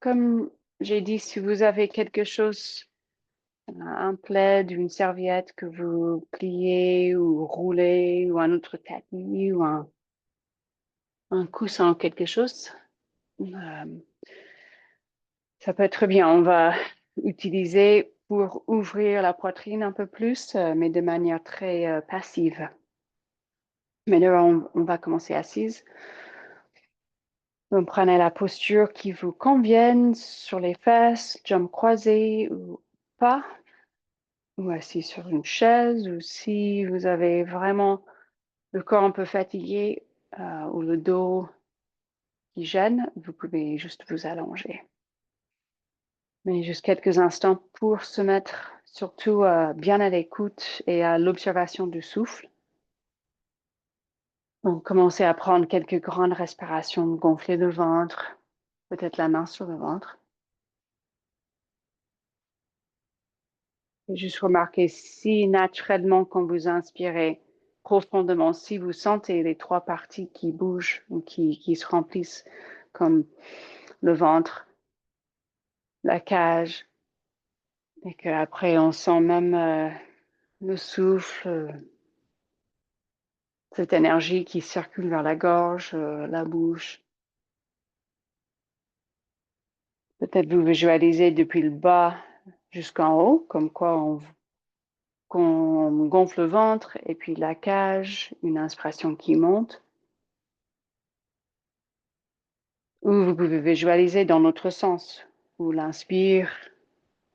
comme j'ai dit, si vous avez quelque chose, un plaid, une serviette que vous pliez ou roulez, ou un autre tapis, ou un coussin ou quelque chose, euh, ça peut être bien. On va utiliser pour ouvrir la poitrine un peu plus, mais de manière très passive. Mais là, on va commencer assise. Vous prenez la posture qui vous convienne sur les fesses, jambes croisées ou pas, ou assis sur une chaise, ou si vous avez vraiment le corps un peu fatigué ou le dos qui gêne, vous pouvez juste vous allonger. Mais juste quelques instants pour se mettre surtout bien à l'écoute et à l'observation du souffle. Donc, commencez à prendre quelques grandes respirations, gonfler le ventre, peut-être la main sur le ventre. Et juste remarquez si naturellement, quand vous inspirez profondément, si vous sentez les trois parties qui bougent ou qui se remplissent, comme le ventre, la cage, et qu'après on sent même le souffle, cette énergie qui circule vers la gorge, la bouche. Peut-être vous visualisez depuis le bas jusqu'en haut, comme quoi qu'on gonfle le ventre et puis la cage, une inspiration qui monte. Ou vous pouvez visualiser dans l'autre sens, où l'inspire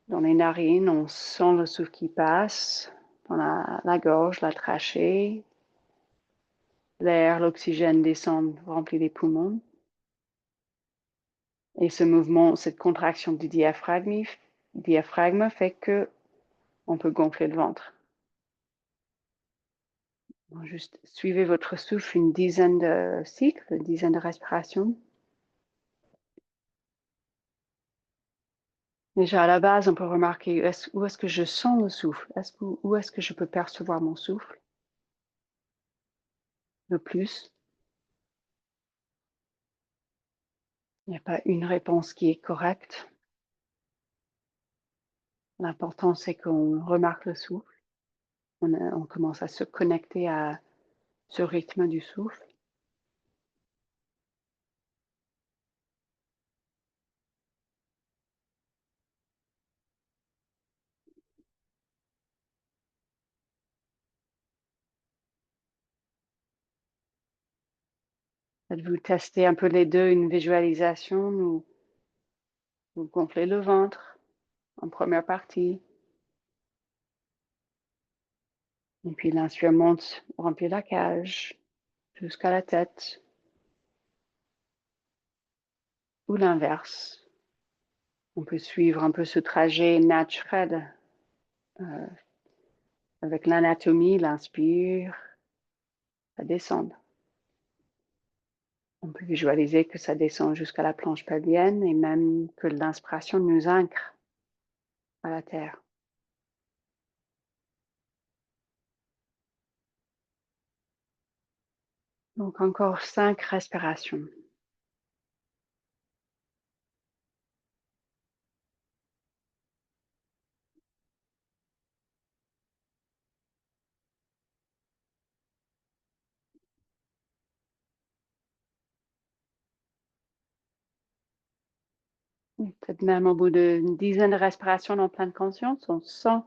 dans les narines, on sent le souffle qui passe dans la gorge, la trachée. L'air, l'oxygène descend, remplit les poumons. Et ce mouvement, cette contraction du diaphragme fait que on peut gonfler le ventre. Donc, juste suivez votre souffle une dizaine de cycles, une dizaine de respirations. Déjà à la base, on peut remarquer où est-ce que je sens le souffle, où est-ce que je peux percevoir mon souffle le plus. Il n'y a pas une réponse qui est correcte. L'important, c'est qu'on remarque le souffle. On commence à se connecter à ce rythme du souffle. Faites-vous tester un peu les deux, une visualisation où vous gonflez le ventre en première partie. Et puis l'inspire monte, remplit la cage jusqu'à la tête. Ou l'inverse. On peut suivre un peu ce trajet naturel avec l'anatomie, l'inspire, la descend. On peut visualiser que ça descend jusqu'à la planche pelvienne et même que l'inspiration nous ancre à la terre. Donc encore 5 respirations. Peut-être même au bout d'une dizaine de respirations en pleine conscience, on sent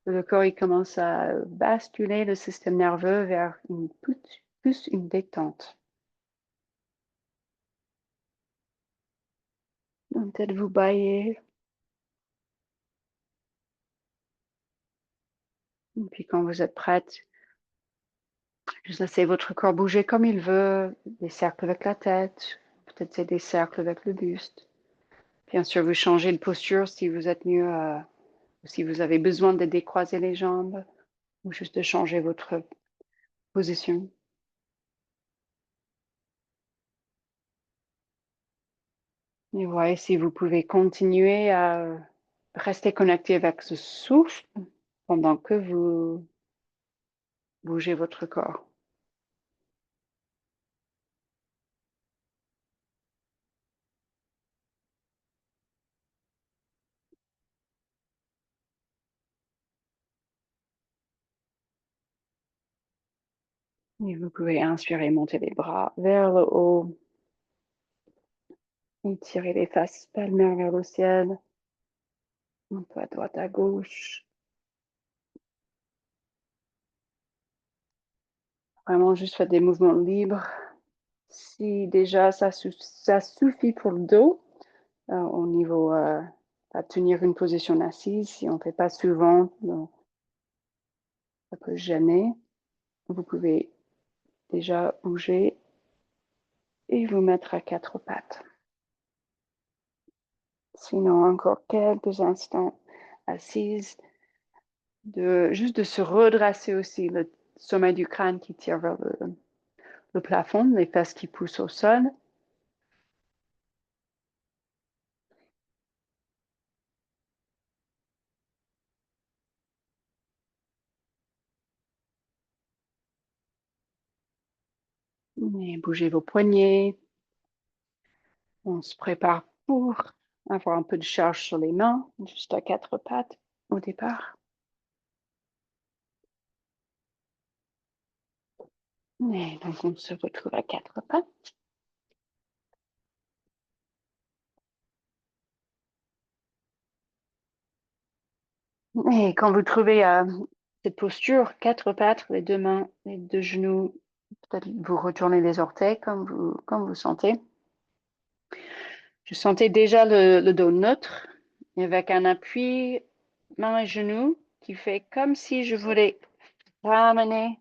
que le corps il commence à basculer le système nerveux vers plus une détente. Donc peut-être vous baillez. Et puis quand vous êtes prête, juste laissez votre corps bouger comme il veut, des cercles avec la tête, peut-être c'est des cercles avec le buste. Bien sûr, vous changez de posture si vous êtes mieux, si vous avez besoin de décroiser les jambes ou juste de changer votre position. Et voyez si vous pouvez continuer à rester connecté avec ce souffle pendant que vous bougez votre corps. Et vous pouvez inspirer, monter les bras vers le haut. Étirez les faces palmaires vers le ciel. Un peu à droite, à gauche. Vraiment juste faites des mouvements libres. Si déjà ça suffit pour le dos, au niveau à tenir une position assise, si on ne fait pas souvent, ça peut gêner. Vous pouvez déjà bouger et vous mettre à quatre pattes. Sinon, encore quelques instants assise, juste de se redresser aussi, le sommet du crâne qui tire vers le plafond, les fesses qui poussent au sol. Et bougez vos poignets. On se prépare pour avoir un peu de charge sur les mains, juste à quatre pattes au départ. Et donc, on se retrouve à quatre pattes. Et quand vous trouvez cette posture, quatre pattes, les deux mains, les deux genoux, peut-être vous retournez les orteils comme vous sentez. Je sentais déjà le dos neutre, avec un appui main et genou qui fait comme si je voulais ramener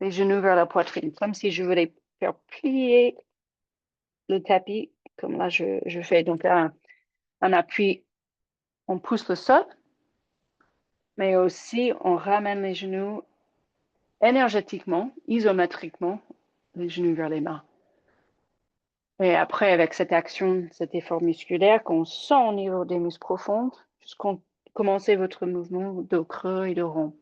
les genoux vers la poitrine, comme si je voulais faire plier le tapis, comme là je fais. Donc un appui, on pousse le sol, mais aussi on ramène les genoux énergétiquement, isométriquement, les genoux vers les mains. Et après, avec cette action, cet effort musculaire qu'on sent au niveau des muscles profonds, jusqu'à commencer votre mouvement de creux et de rond.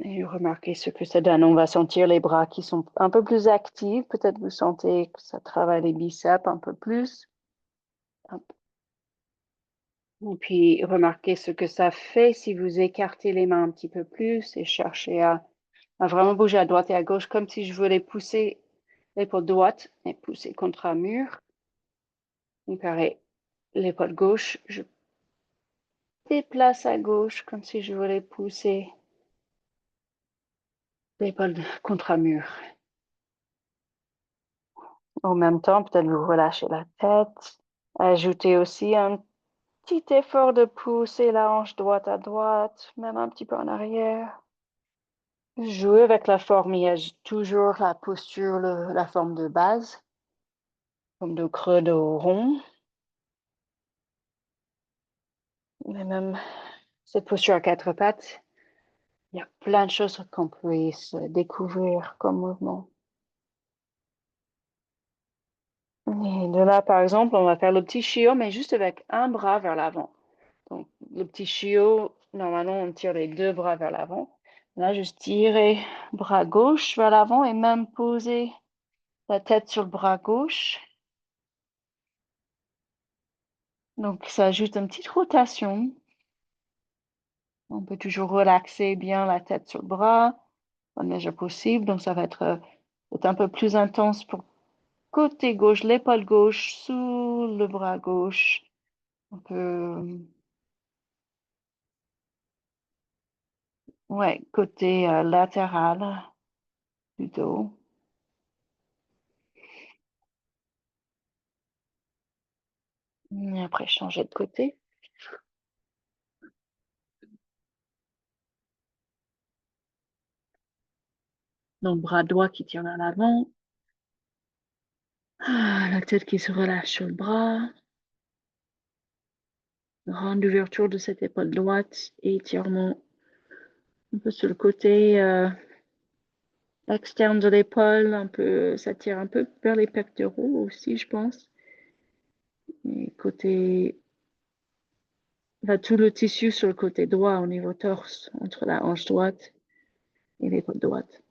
Et remarquez ce que ça donne. On va sentir les bras qui sont un peu plus actifs. Peut-être vous sentez que ça travaille les biceps un peu plus. Et puis, remarquez ce que ça fait si vous écartez les mains un petit peu plus et cherchez à vraiment bouger à droite et à gauche, comme si je voulais pousser l'épaule droite et pousser contre un mur. Et pareil, l'épaule gauche, je déplace à gauche, comme si je voulais pousser l'épaule contre un mur. En même temps, peut-être vous relâchez la tête. Ajoutez aussi un petit effort de pousser la hanche droite à droite, même un petit peu en arrière. Jouer avec la forme, il y a toujours la posture, la forme de base, comme de creux de rond. Mais même cette posture à quatre pattes, il y a plein de choses qu'on peut se découvrir comme mouvement. Et de là, par exemple, on va faire le petit chiot, mais juste avec un bras vers l'avant. Donc, le petit chiot, normalement, on tire les deux bras vers l'avant. Là, juste tirer bras gauche vers l'avant et même poser la tête sur le bras gauche. Donc, ça ajoute une petite rotation. On peut toujours relaxer bien la tête sur le bras, la mesure possible. Donc, ça va être un peu plus intense pour côté gauche, l'épaule gauche, sous le bras gauche. On peut, ouais, côté latéral du dos. Et après, changer de côté. Donc, bras droit qui tire vers l'avant. La tête qui se relâche sur le bras. Grande ouverture de cette épaule droite et étirement un peu sur le côté externe de l'épaule. Ça tire un peu vers les pectoraux aussi, je pense. Et côté, tout le tissu sur le côté droit au niveau torse, entre la hanche droite et l'épaule droite.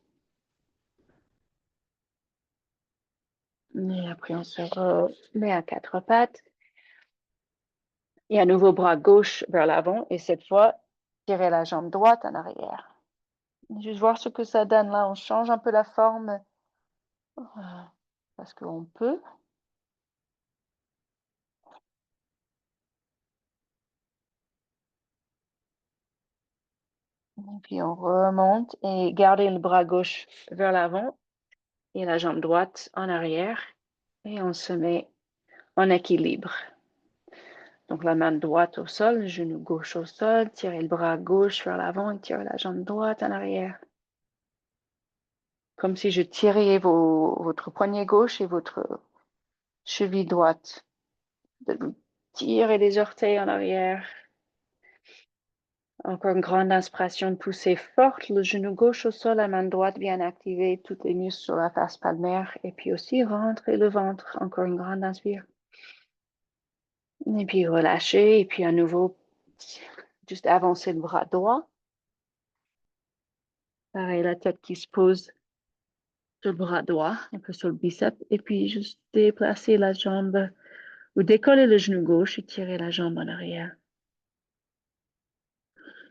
Et après, on se remet à quatre pattes. Et à nouveau, bras gauche vers l'avant. Et cette fois, tirez la jambe droite en arrière. Juste voir ce que ça donne là. On change un peu la forme parce qu'on peut. Et puis on remonte et gardez le bras gauche vers l'avant et la jambe droite en arrière. Et on se met en équilibre. Donc la main droite au sol, le genou gauche au sol, tirez le bras gauche vers l'avant et tirez la jambe droite en arrière. Comme si je tirais votre poignet gauche et votre cheville droite. Tirez les orteils en arrière. Encore une grande inspiration, poussez forte le genou gauche au sol, la main droite bien activée, toutes les muscles sur la face palmaire. Et puis aussi rentrez le ventre. Encore une grande inspire. Et puis relâchez. Et puis à nouveau, juste avancez le bras droit. Pareil, la tête qui se pose sur le bras droit, un peu sur le biceps. Et puis juste déplacer la jambe ou décoller le genou gauche et tirer la jambe en arrière.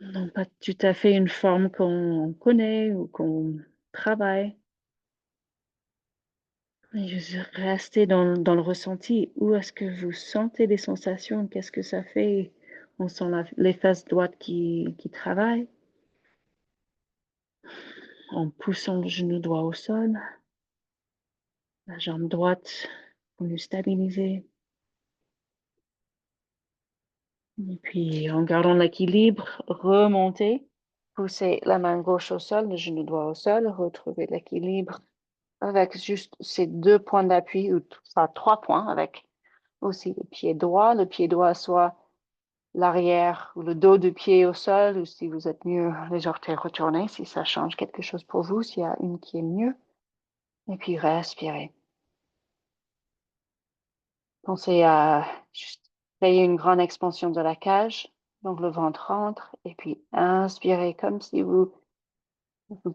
Non, pas tout à fait une forme qu'on connaît ou qu'on travaille. Mais juste rester dans le ressenti. Où est-ce que vous sentez des sensations? Qu'est-ce que ça fait? On sent les fesses droites qui travaillent en poussant le genou droit au sol. La jambe droite pour nous stabiliser. Et puis, en gardant l'équilibre, remonter. Poussez la main gauche au sol, le genou droit au sol. Retrouvez l'équilibre avec juste ces 2 points d'appui, ou enfin 3 points, avec aussi le pied droit. Le pied droit soit l'arrière ou le dos du pied au sol, ou si vous êtes mieux, les orteils retournés, si ça change quelque chose pour vous, s'il y a une qui est mieux. Et puis, respirez. Pensez à juste créer une grande expansion de la cage. Donc, le ventre rentre. Et puis, inspirez comme si vous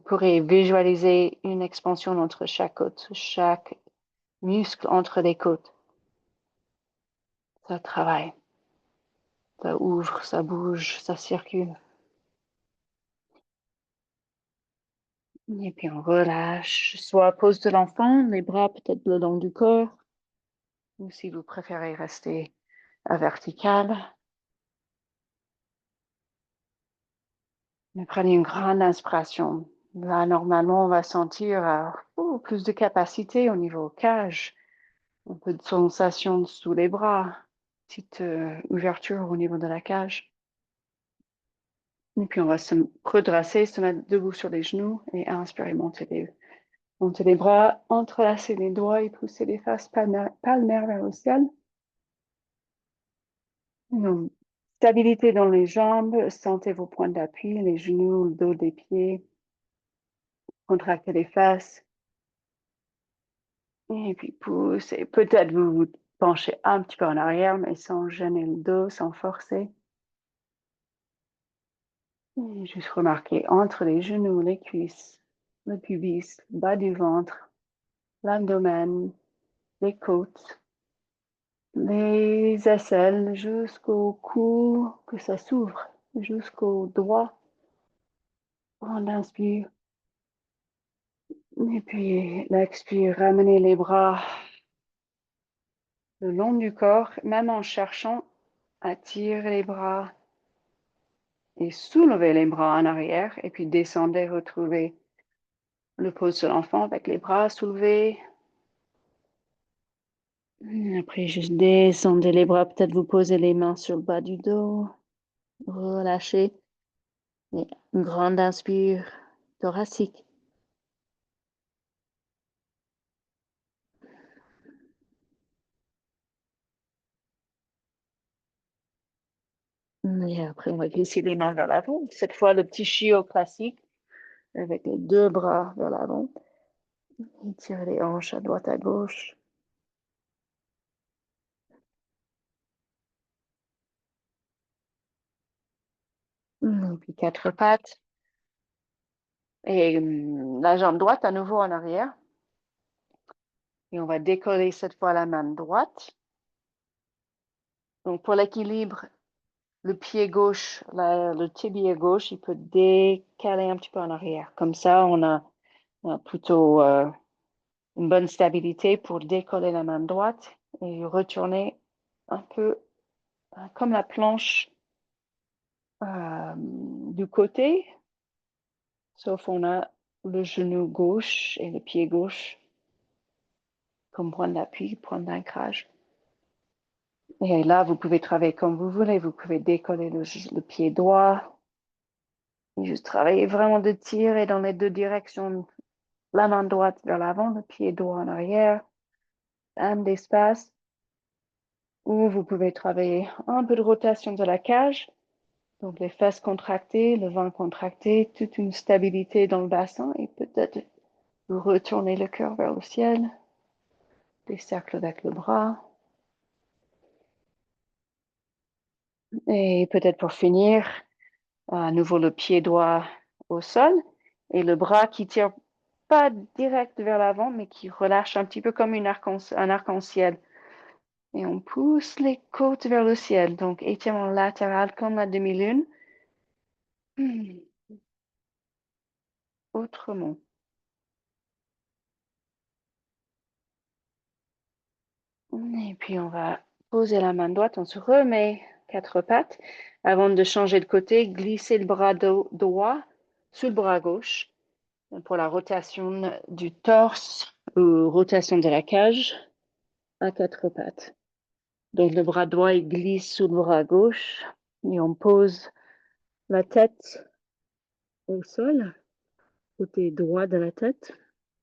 pourrez visualiser une expansion entre chaque côte, chaque muscle entre les côtes. Ça travaille. Ça ouvre, ça bouge, ça circule. Et puis, on relâche. Soit pose de l'enfant, les bras peut-être le long du corps. Ou si vous préférez rester à vertical. Mais prenez une grande inspiration. Là, normalement, on va sentir plus de capacité au niveau cage, un peu de sensation sous les bras, petite ouverture au niveau de la cage. Et puis, on va se redresser, se mettre debout sur les genoux et inspirer, monter les bras, entrelacer les doigts et pousser les faces palmaires vers le ciel. Donc, stabilité dans les jambes, sentez vos points d'appui, les genoux, le dos des pieds, contractez les fesses. Et puis poussez. Peut-être vous vous penchez un petit peu en arrière, mais sans gêner le dos, sans forcer. Et juste remarquez entre les genoux, les cuisses, le pubis, le bas du ventre, l'abdomen, les côtes, les aisselles jusqu'au cou, que ça s'ouvre jusqu'au doigt. On inspire. Et puis l'expire, ramenez les bras le long du corps, même en cherchant à tirer les bras et soulevez les bras en arrière et puis descendez, retrouvez le pose sur l'enfant avec les bras soulevés. Après, juste descendez les bras, peut-être vous posez les mains sur le bas du dos, relâchez. Et une grande inspire thoracique. Et après, on va glisser les mains vers l'avant. Cette fois, le petit chiot classique avec les 2 bras vers l'avant. Étirez les hanches à droite, à gauche. Et puis 4 pattes. Et la jambe droite à nouveau en arrière. Et on va décoller cette fois la main droite. Donc pour l'équilibre, le pied gauche, le tibia gauche, il peut décaler un petit peu en arrière. Comme ça, on a plutôt une bonne stabilité pour décoller la main droite et retourner un peu comme la planche du côté, sauf on a le genou gauche et le pied gauche comme point d'appui, point d'ancrage. Et là, vous pouvez travailler comme vous voulez. Vous pouvez décoller le pied droit, et juste travailler vraiment de tirer dans les deux directions. La main droite vers l'avant, le pied droit en arrière, un d'espace. Ou vous pouvez travailler un peu de rotation de la cage. Donc les fesses contractées, le ventre contracté, toute une stabilité dans le bassin et peut-être vous retournez le cœur vers le ciel, des cercles avec le bras. Et peut-être pour finir, à nouveau le pied droit au sol et le bras qui tire pas direct vers l'avant, mais qui relâche un petit peu comme un arc-en-ciel. Et on pousse les côtes vers le ciel. Donc étirement latéral comme la demi-lune. Autrement. Et puis on va poser la main droite, on se remet quatre pattes. Avant de changer de côté, glisser le bras droit sous le bras gauche pour la rotation du torse ou rotation de la cage à quatre pattes. Donc le bras droit il glisse sous le bras gauche et on pose la tête au sol, côté droit de la tête.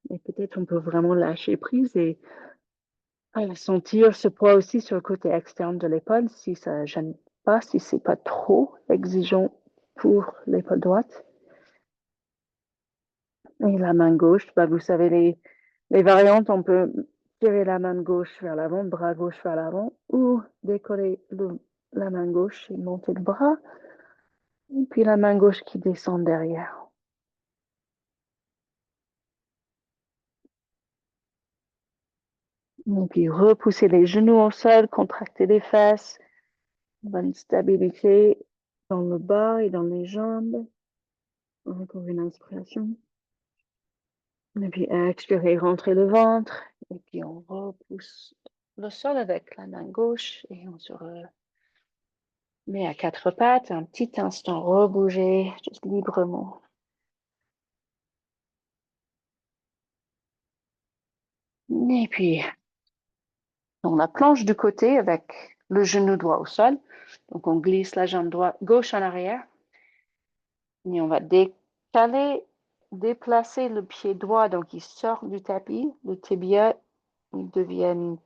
Et peut-être on peut vraiment lâcher prise et sentir ce poids aussi sur le côté externe de l'épaule si ça gêne pas, si c'est pas trop exigeant pour l'épaule droite. Et la main gauche, bah, vous savez, les variantes, on peut tirer la main gauche vers l'avant, bras gauche vers l'avant, ou décoller la main gauche et monter le bras, et puis la main gauche qui descend derrière. Et puis repousser les genoux au sol, contracter les fesses, bonne stabilité dans le bas et dans les jambes. Encore une inspiration. Et puis expirer, rentrer le ventre. Et puis on repousse le sol avec la main gauche et on se met à quatre pattes. Un petit instant, rebouger juste librement. Et puis on la planche du côté avec le genou droit au sol. Donc on glisse la jambe gauche en arrière. Et on va décaler, déplacer le pied droit. Donc il sort du tapis. Le tibia, il devient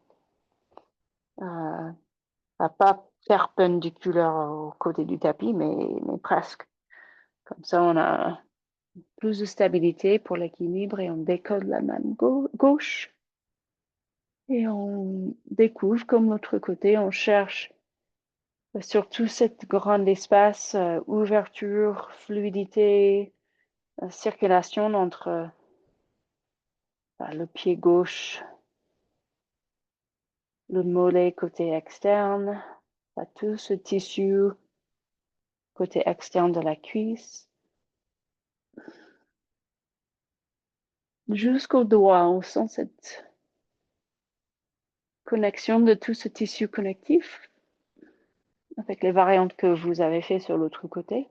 pas perpendiculaire au côté du tapis, mais presque. Comme ça, on a plus de stabilité pour l'équilibre et on décolle la main gauche et on découvre comme l'autre côté, on cherche surtout cet grand espace, ouverture, fluidité, circulation entre le pied gauche, le mollet côté externe, tout ce tissu côté externe de la cuisse. Jusqu'au doigt, on sent cette connexion de tout ce tissu connectif avec les variantes que vous avez fait sur l'autre côté.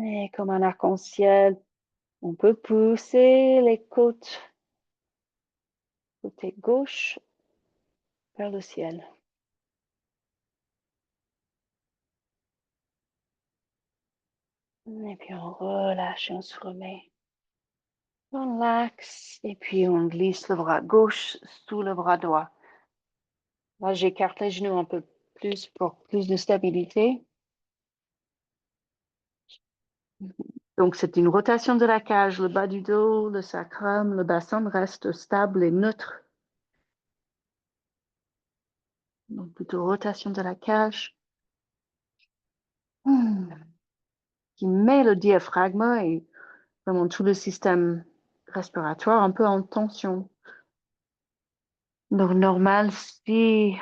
Et comme un arc-en-ciel, on peut pousser les côtes côté gauche vers le ciel. Et puis on relâche et on se remet. On relaxe et puis on glisse le bras gauche sous le bras droit. Là, j'écarte les genoux un peu plus pour plus de stabilité. Donc, c'est une rotation de la cage. Le bas du dos, le sacrum, le bassin restent stables et neutres. Donc, plutôt rotation de la cage. Qui met le diaphragme et vraiment tout le système respiratoire un peu en tension. Donc, normal, si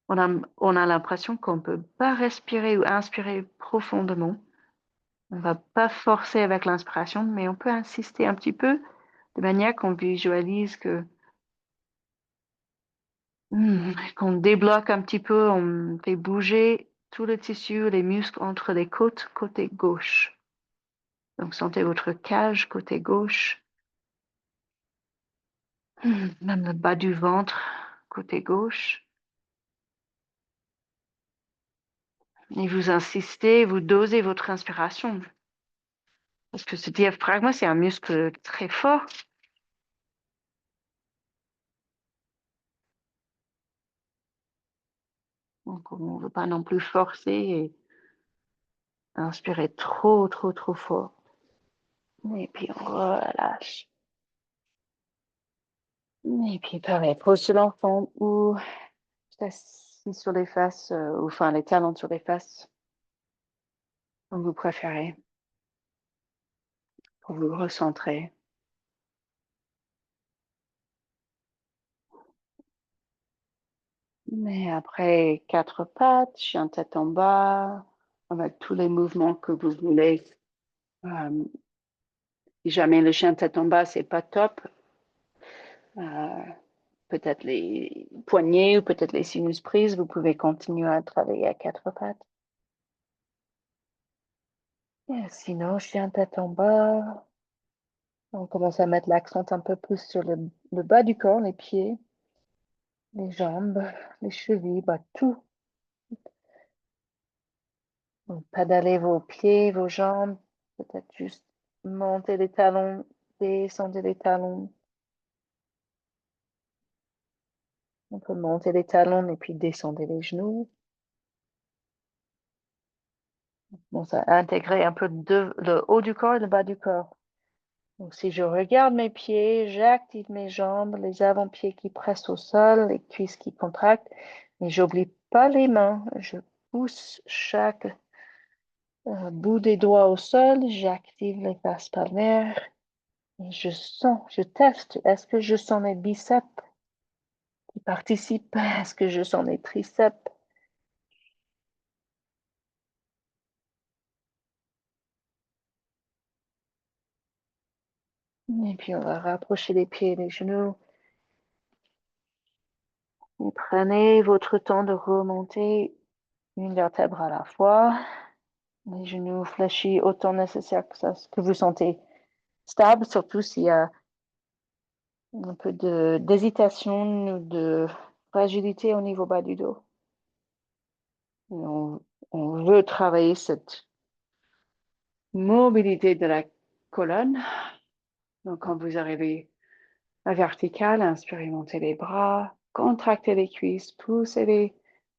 on a l'impression qu'on ne peut pas respirer ou inspirer profondément, on va pas forcer avec l'inspiration, mais on peut insister un petit peu de manière qu'on visualise qu'on débloque un petit peu, on fait bouger tout le tissu, les muscles entre les côtes, côté gauche. Donc, sentez votre cage côté gauche, même le bas du ventre côté gauche. Et vous insistez, vous dosez votre inspiration. Parce que ce diaphragme, c'est un muscle très fort. Donc, on ne veut pas non plus forcer et inspirer trop, trop, trop fort. Et puis, on relâche. Et puis, pareil, pose sur l'enfant ou assis sur les fesses, ou enfin les talons sur les fesses, comme vous préférez, pour vous recentrer. Mais après, quatre pattes, chien tête en bas, avec tous les mouvements que vous voulez. Euh, si jamais le chien tête en bas, c'est pas top, euh, peut-être les poignets ou peut-être les sinus prises, vous pouvez continuer à travailler à quatre pattes. Et sinon, chien tête en bas, on commence à mettre l'accent un peu plus sur le bas du corps, les pieds, les jambes, les chevilles, bah, tout. Donc, pédalez vos pieds, vos jambes, peut-être juste monter les talons, descendre les talons. On peut monter les talons et puis descendre les genoux. Bon, ça a intégré un peu le haut du corps et le bas du corps. Donc, si je regarde mes pieds, j'active mes jambes, les avant-pieds qui pressent au sol, les cuisses qui contractent, mais j'oublie pas les mains. Je pousse chaque bout des doigts au sol, j'active les fasces palmaires et je sens, je teste. Est-ce que je sens mes biceps qui participent? Est-ce que je sens mes triceps? Et puis on va rapprocher les pieds et les genoux. Et prenez votre temps de remonter une vertèbre à la fois. Les genoux fléchis autant nécessaire que ça, que vous sentez stable, surtout s'il y a un peu d'hésitation ou de fragilité au niveau bas du dos. Et on veut travailler cette mobilité de la colonne. Donc, quand vous arrivez à verticale, inspirez, montez les bras, contractez les cuisses, poussez les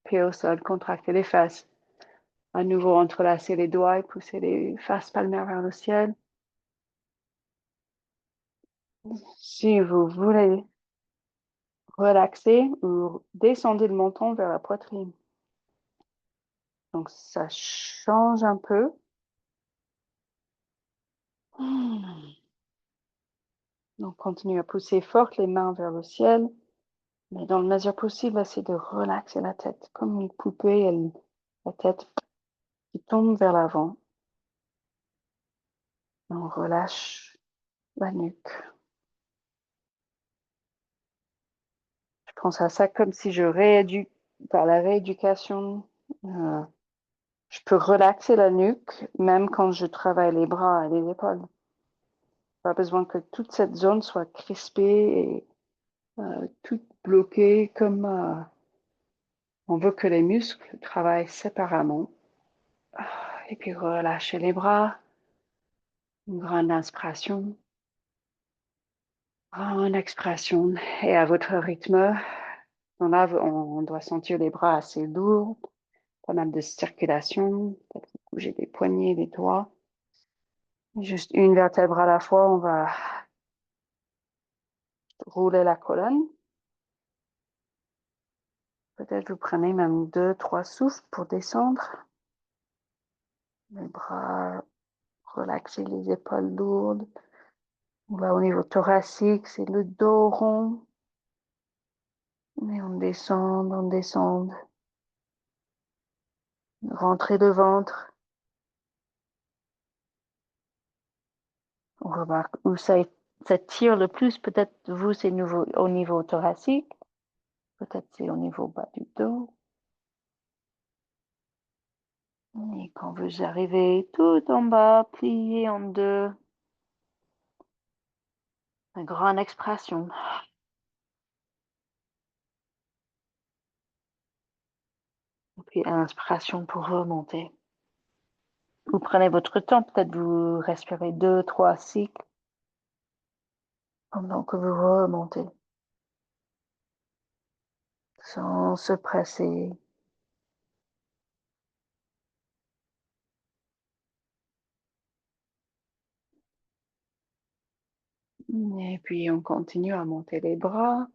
pieds au sol, contractez les fesses. À nouveau, entrelacez les doigts et poussez les fesses palmaires vers le ciel. Si vous voulez relaxer ou descendez le menton vers la poitrine. Donc, ça change un peu. Donc, continuez à pousser fort les mains vers le ciel. Mais dans la mesure possible, essayez de relaxer la tête, comme une poupée, la tête qui tombe vers l'avant. On relâche la nuque. Je pense à ça comme si je rééduque, par la rééducation, euh, je peux relaxer la nuque, même quand je travaille les bras et les épaules. Pas besoin que toute cette zone soit crispée et toute bloquée, comme on veut que les muscles travaillent séparément. Et puis relâchez les bras. Une grande inspiration, grande expiration. Et à votre rythme, on doit sentir les bras assez lourds, pas mal de circulation, peut-être bouger des poignets, des doigts. Juste une vertèbre à la fois, on va rouler la colonne. Peut-être vous prenez même deux, trois souffles pour descendre. Les bras, relaxer les épaules lourdes. On va au niveau thoracique, c'est le dos rond. Et on descend. Rentrez le ventre. On remarque où ça tire le plus. Peut-être vous, c'est au niveau thoracique. Peut-être c'est au niveau bas du dos. Et quand vous arrivez tout en bas, plié en deux, une grande expression. Et puis inspiration pour remonter. Vous prenez votre temps, peut-être vous respirez 2, 3 cycles pendant que vous remontez, sans se presser. Et puis on continue à monter les bras.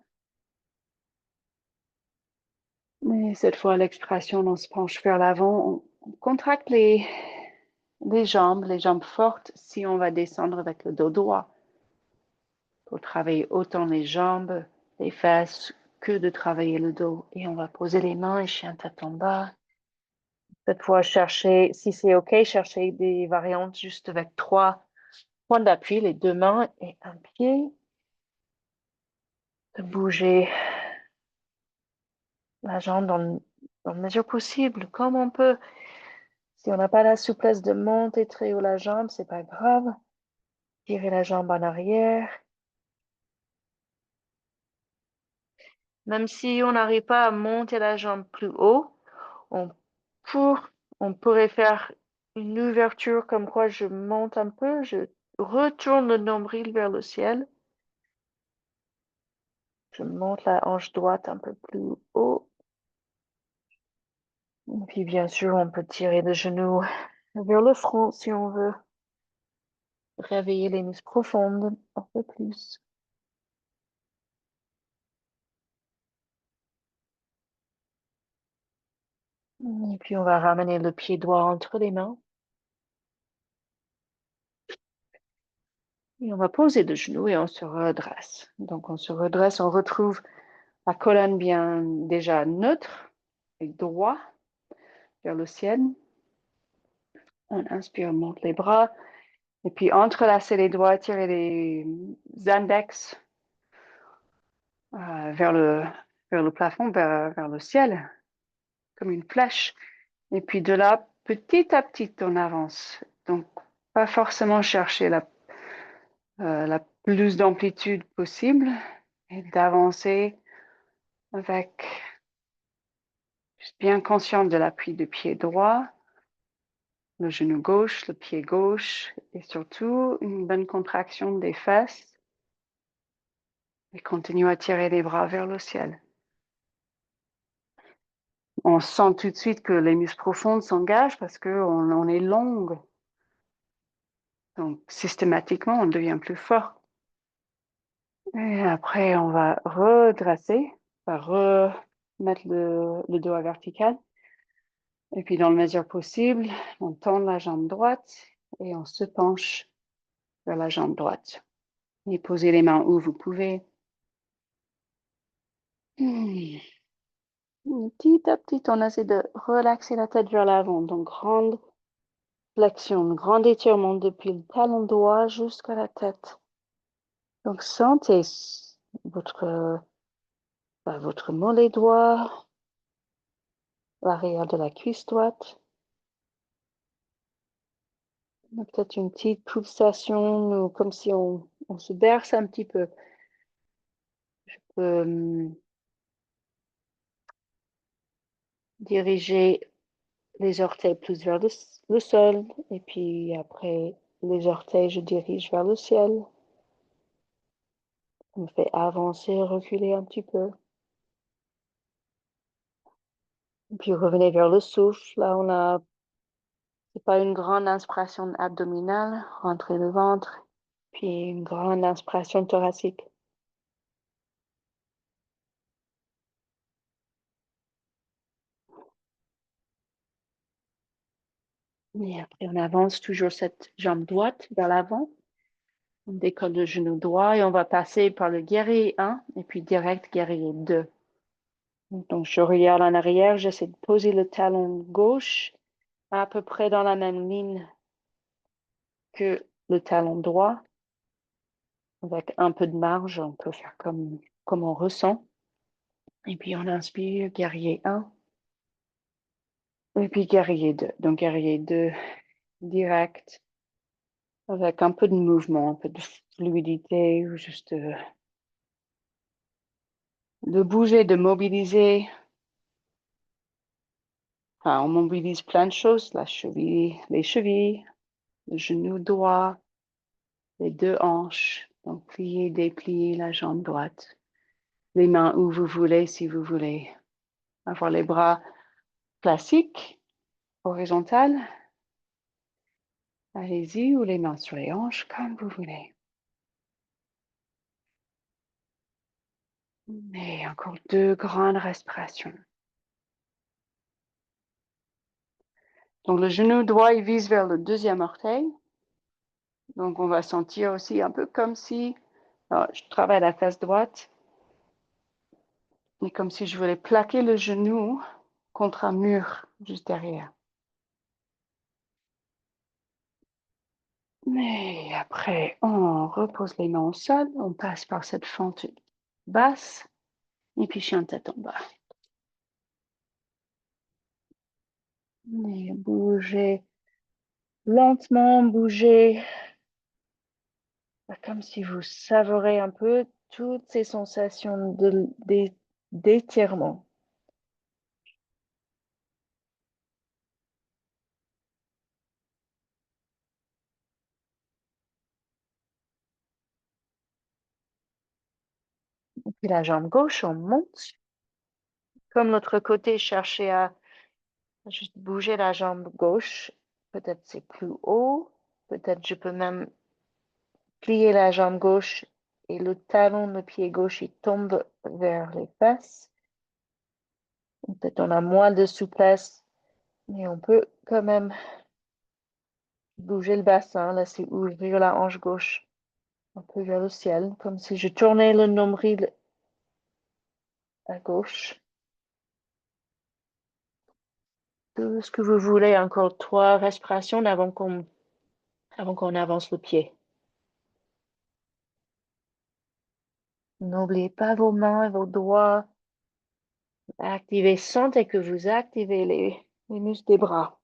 Mais cette fois, l'expiration, on se penche vers l'avant. On contracte les jambes fortes si on va descendre avec le dos droit. Pour travailler autant les jambes, les fesses que de travailler le dos. Et on va poser les mains et chien tête en bas. Cette fois, cherchez, si c'est OK, cherchez des variantes juste avec 3 points d'appui, les 2 mains et un pied. De bouger la jambe dans la mesure possible, comme on peut. Si on n'a pas la souplesse de monter très haut la jambe, c'est pas grave. Tirer la jambe en arrière. Même si on n'arrive pas à monter la jambe plus haut, on, on pourrait faire une ouverture comme quoi je monte un peu, je retourne le nombril vers le ciel. Je monte la hanche droite un peu plus haut. Et puis bien sûr, on peut tirer le genou vers le front si on veut. Réveiller les muscles profondes un peu plus. Et puis on va ramener le pied droit entre les mains. Et on va poser le genou et on se redresse. Donc on se redresse, on retrouve la colonne bien déjà neutre et droit vers le ciel. On inspire, on monte les bras. Et puis entrelacer les doigts, tirer les index vers le plafond, vers le ciel, comme une flèche. Et puis de là, petit à petit, on avance. Donc, pas forcément chercher la plus d'amplitude possible et d'avancer avec juste bien conscient de l'appui du pied droit, le genou gauche, le pied gauche et surtout une bonne contraction des fesses et continue à tirer les bras vers le ciel. On sent tout de suite que les muscles profonds s'engagent parce qu'on est longue. Donc, systématiquement, on devient plus fort. Et après, on va redresser, on va remettre le dos à vertical. Et puis, dans la mesure possible, on tend la jambe droite et on se penche vers la jambe droite. Et posez les mains où vous pouvez. Petit à petit, on essaie de relaxer la tête vers l'avant. Donc, grande flexion, grand étirement depuis le talon droit jusqu'à la tête. Donc, sentez votre mollet droit, l'arrière de la cuisse droite. Peut-être une petite pulsation, comme si on se berce un petit peu. Je peux diriger les orteils plus vers le sol, et puis après les orteils, je dirige vers le ciel. Ça me fait avancer, reculer un petit peu. Et puis revenez vers le souffle. Là, c'est pas une grande inspiration abdominale, rentrez le ventre, puis une grande inspiration thoracique. Et après, on avance toujours cette jambe droite vers l'avant. On décolle le genou droit et on va passer par le guerrier 1 et puis direct guerrier 2. Donc, je regarde en arrière, j'essaie de poser le talon gauche à peu près dans la même ligne que le talon droit. Avec un peu de marge, on peut faire comme on ressent. Et puis, on inspire, guerrier 1. Et puis, guerrier 2. Donc, guerrier 2, direct, avec un peu de mouvement, un peu de fluidité, ou juste de bouger, de mobiliser. Enfin, on mobilise plein de choses, la cheville, les chevilles, le genou droit, les deux hanches. Donc, plier, déplier la jambe droite. Les mains où vous voulez, si vous voulez avoir les bras classiques, horizontales. Allez-y, ou les mains sur les hanches, comme vous voulez. Et encore 2 grandes respirations. Donc, le genou droit, il vise vers le deuxième orteil. Donc, on va sentir aussi un peu comme si, alors, je travaille la face droite, mais comme si je voulais plaquer le genou contre un mur juste derrière. Mais après, on repose les mains au sol, on passe par cette fente basse, et puis chien tête en bas. Et bougez lentement, bougez comme si vous savourez un peu toutes ces sensations d'étirement. Puis la jambe gauche, on monte. Comme l'autre côté, cherchez à juste bouger la jambe gauche. Peut-être c'est plus haut. Peut-être je peux même plier la jambe gauche et le talon de pied gauche, il tombe vers les fesses. Peut-être on a moins de souplesse, mais on peut quand même bouger le bassin, laisser ouvrir la hanche gauche un peu vers le ciel, comme si je tournais le nombril à gauche. Tout ce que vous voulez, encore 3 respirations avant qu'on avance le pied. N'oubliez pas vos mains et vos doigts. Activez, sentez que vous activez les muscles des bras.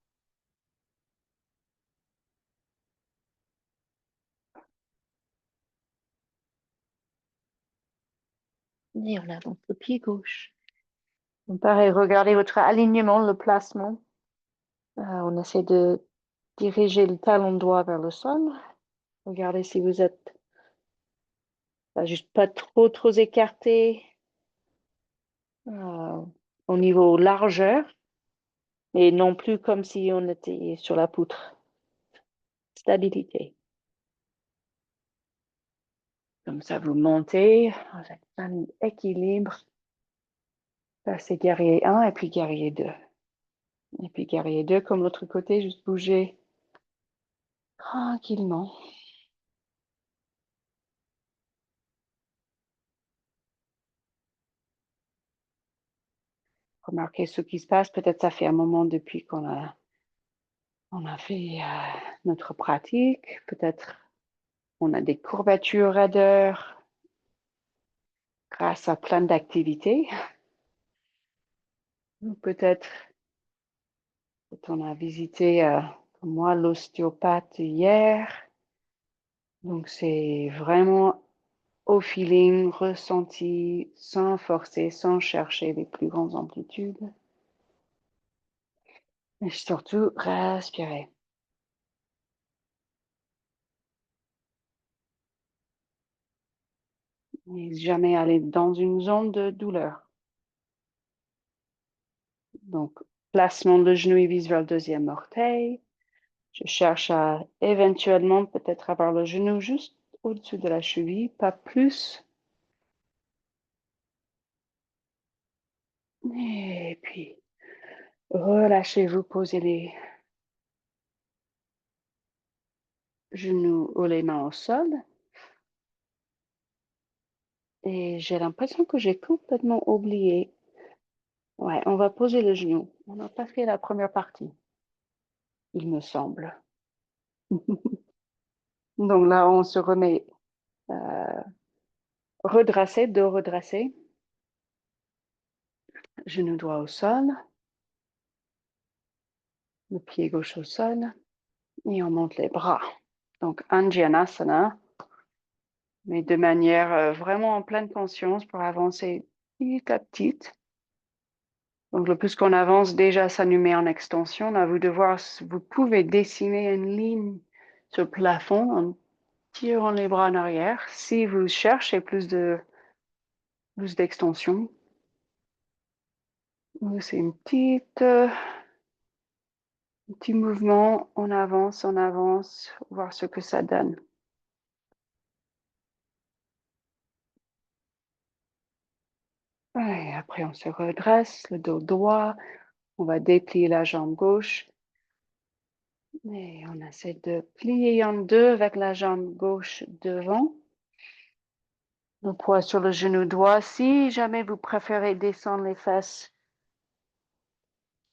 Et on avance le pied gauche. Pareil, regardez votre alignement, le placement. On essaie de diriger le talon droit vers le sol. Regardez si vous êtes juste pas trop écarté au niveau largeur, et non plus comme si on était sur la poutre. Stabilité. Comme ça, vous montez avec un équilibre. Ça, c'est guerrier 1 et puis guerrier 2. Et puis guerrier 2, comme l'autre côté, juste bouger tranquillement. Remarquez ce qui se passe. Peut-être ça fait un moment depuis on a fait notre pratique. Peut-être on a des courbatures, raideurs grâce à plein d'activités. Ou peut-être on a visité, comme moi, l'ostéopathe hier. Donc, c'est vraiment au feeling, ressenti, sans forcer, sans chercher les plus grandes amplitudes. Et surtout, respirer. Et jamais aller dans une zone de douleur. Donc, placement de genou, il vise vers le deuxième orteil. Je cherche à éventuellement peut-être avoir le genou juste au-dessus de la cheville, pas plus. Et puis, relâchez-vous, posez les genoux ou les mains au sol. Et j'ai l'impression que j'ai complètement oublié Ouais, on va poser le genou. On n'a pas fait la première partie, il me semble. Donc là, on se remet redressé, dos redressé, genou droit au sol, le pied gauche au sol, et on monte les bras. Donc, Anjanasana, mais de manière vraiment en pleine conscience pour avancer petit à petit. Donc, le plus qu'on avance, déjà, ça nous met en extension. À vous de voir, vous pouvez dessiner une ligne sur le plafond en tirant les bras en arrière. Si vous cherchez plus d'extension, c'est une petite, un petit mouvement, on avance, voir ce que ça donne. Et après, on se redresse, le dos droit, on va déplier la jambe gauche. Et on essaie de plier en deux avec la jambe gauche devant. Le poids sur le genou droit. Si jamais vous préférez descendre les fesses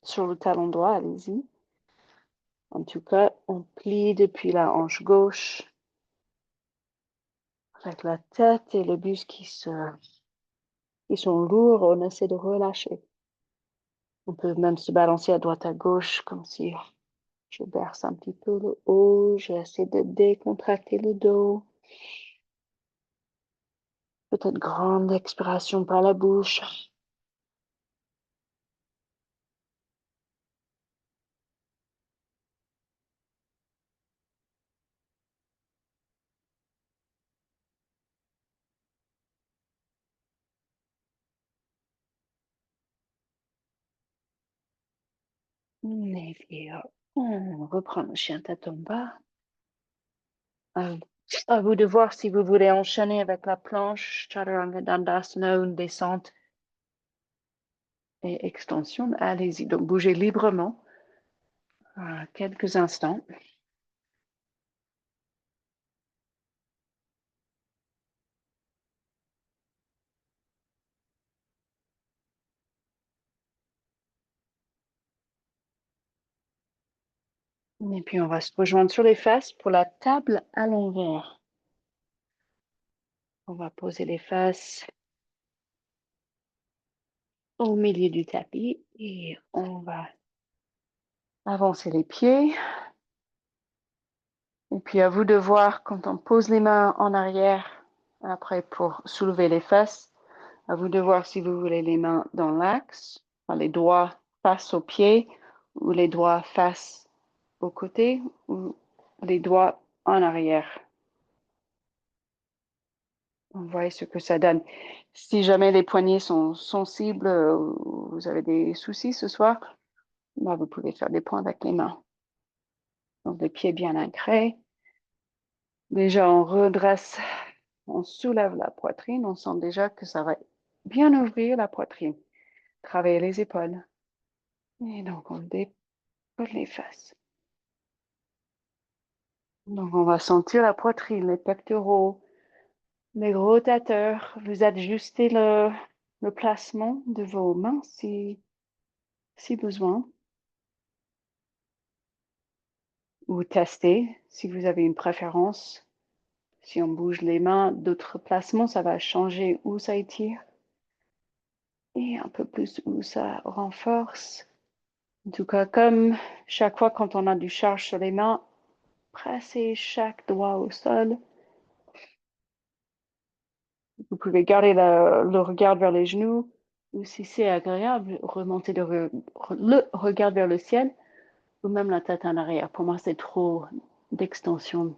sur le talon droit, allez-y. En tout cas, on plie depuis la hanche gauche avec la tête et le buste qui sont lourds. On essaie de relâcher. On peut même se balancer à droite à gauche comme si je berce un petit peu le haut. J'essaie de décontracter le dos. Peut-être grande expiration par la bouche. Et puis, on reprend le chien tête en bas. À, à vous de voir si vous voulez enchaîner avec la planche, Chaturanga Dandasana, une descente et extension. Allez-y, donc bougez librement quelques instants. Et puis, on va se rejoindre sur les fesses pour la table à l'envers. On va poser les fesses au milieu du tapis et on va avancer les pieds. Et puis, à vous de voir quand on pose les mains en arrière, après pour soulever les fesses, à vous de voir si vous voulez les mains dans l'axe, les doigts face aux pieds ou les doigts face aux côtés ou les doigts en arrière. On voit ce que ça donne. Si jamais les poignets sont sensibles, vous avez des soucis ce soir, vous pouvez faire des points avec les mains. Donc les pieds bien ancrés. Déjà, on redresse, on soulève la poitrine. On sent déjà que ça va bien ouvrir la poitrine. Travailler les épaules. Et donc, on dépose les fesses. Donc, on va sentir la poitrine, les pectoraux, les rotateurs. Vous ajustez le placement de vos mains si besoin. Ou testez si vous avez une préférence. Si on bouge les mains d'autres placements, ça va changer où ça étire et un peu plus où ça renforce. En tout cas, comme chaque fois quand on a du charge sur les mains, pressez chaque doigt au sol. Vous pouvez garder le regard vers les genoux ou si c'est agréable, remonter le regard vers le ciel ou même la tête en arrière. Pour moi, c'est trop d'extension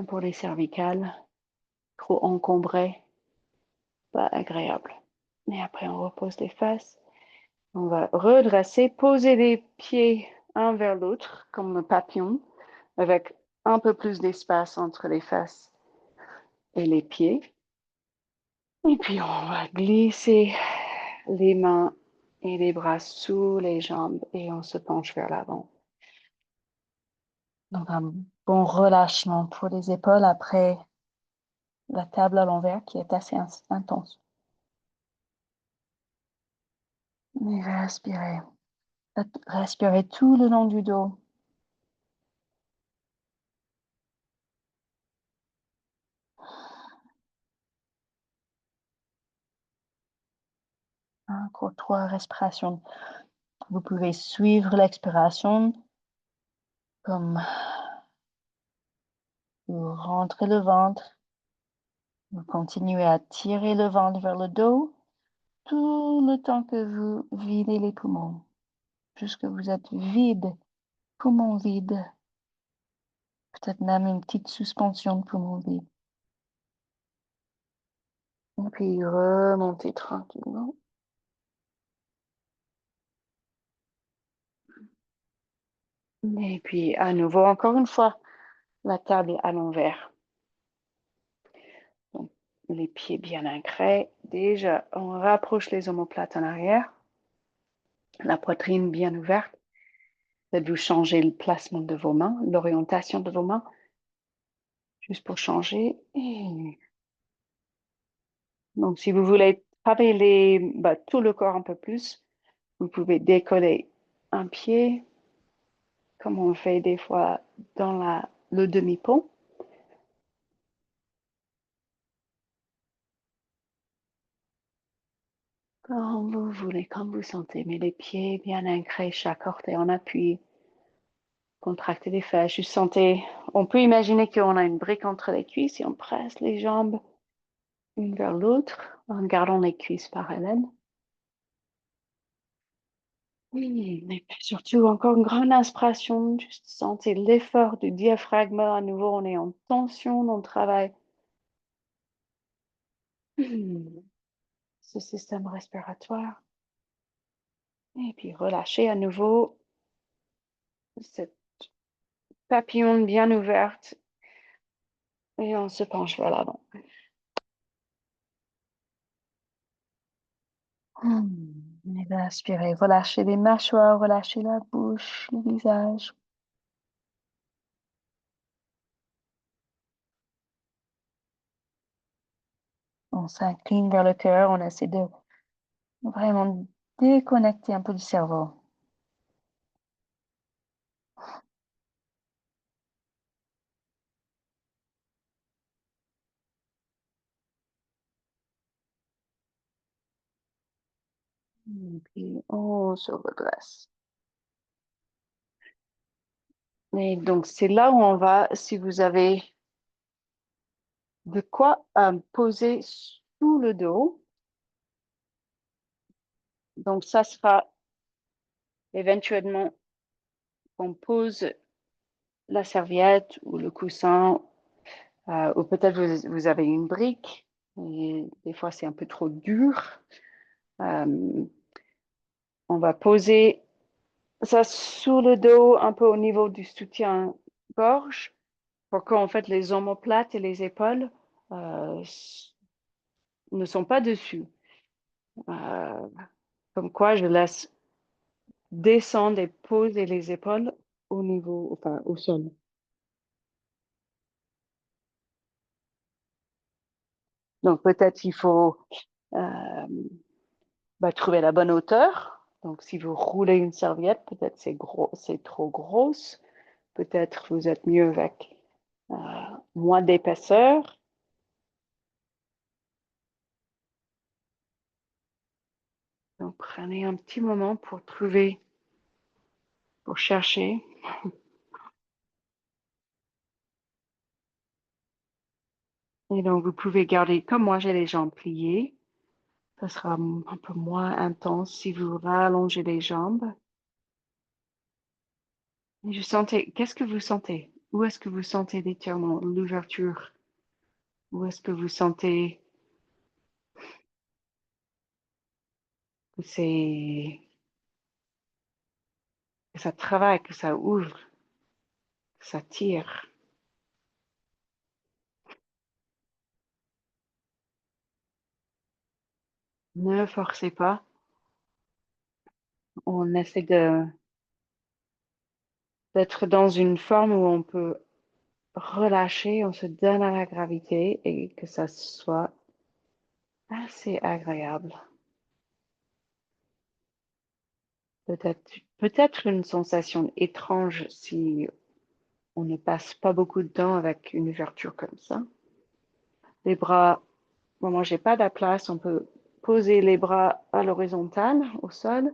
pour les cervicales, trop encombré, pas agréable. Et après, on repose les fesses. On va redresser, poser les pieds un vers l'autre comme le papillon avec un peu plus d'espace entre les fesses et les pieds. Et puis, on va glisser les mains et les bras sous les jambes et on se penche vers l'avant. Donc, un bon relâchement pour les épaules après la table à l'envers qui est assez intense. Et respirez. Respirez tout le long du dos. Encore 3 respirations. Vous pouvez suivre l'expiration comme vous rentrez le ventre. Vous continuez à tirer le ventre vers le dos tout le temps que vous videz les poumons, jusque vous êtes vide, poumon vide, peut-être même une petite suspension de poumon vide. Et puis remontez tranquillement. Et puis à nouveau, encore une fois, la table à l'envers. Donc, les pieds bien ancrés. Déjà, on rapproche les omoplates en arrière. La poitrine bien ouverte. Faites-vous changer le placement de vos mains, l'orientation de vos mains, juste pour changer. Et donc, si vous voulez travailler tout le corps un peu plus, vous pouvez décoller un pied, comme on fait des fois dans le demi-pont. Comme vous voulez, comme vous sentez, mais les pieds bien ancrés, chaque orteil en appui. Contractez les fesses, juste sentez. On peut imaginer qu'on a une brique entre les cuisses et on presse les jambes une vers l'autre en gardant les cuisses parallèles. Oui, mais surtout encore une grande inspiration, juste sentez l'effort du diaphragme. À nouveau, on est en tension dans le travail. Ce système respiratoire. Et puis relâchez à nouveau cette papillon bien ouverte et on se penche vers l'avant. Et bien, inspirez, relâchez les mâchoires, relâchez la bouche, le visage. On s'incline vers le cœur, on essaie de vraiment déconnecter un peu du cerveau. Et puis, on se redresse. Et donc, c'est là où on va, si vous avez de quoi poser sous le dos. Donc, ça sera éventuellement, on pose la serviette ou le coussin, ou peut-être vous avez une brique, et des fois c'est un peu trop dur. On va poser ça sous le dos, un peu au niveau du soutien-gorge, pour qu'en fait les omoplates et les épaules euh, ne sont pas dessus. Euh, Comme quoi, je laisse descendre et poser les épaules au niveau, enfin au sol. Donc peut-être il faut euh, trouver la bonne hauteur. Donc si vous roulez une serviette, peut-être c'est gros, c'est trop grosse. Peut-être vous êtes mieux avec euh, moins d'épaisseur. Donc prenez un petit moment pour trouver, pour chercher. Et donc vous pouvez garder, comme moi j'ai les jambes pliées, ça sera un peu moins intense si vous rallongez les jambes. Et je sentais, qu'est-ce que vous sentez? Où est-ce que vous sentez l'étirement, l'ouverture? Où est-ce que vous sentez que que ça travaille, que ça ouvre, que ça tire? Ne forcez pas. On essaie d'être dans une forme où on peut relâcher, on se donne à la gravité et que ça soit assez agréable. Peut-être une sensation étrange si on ne passe pas beaucoup de temps avec une ouverture comme ça. Les bras, bon, moi j'ai pas de la place, on peut poser les bras à l'horizontale au sol.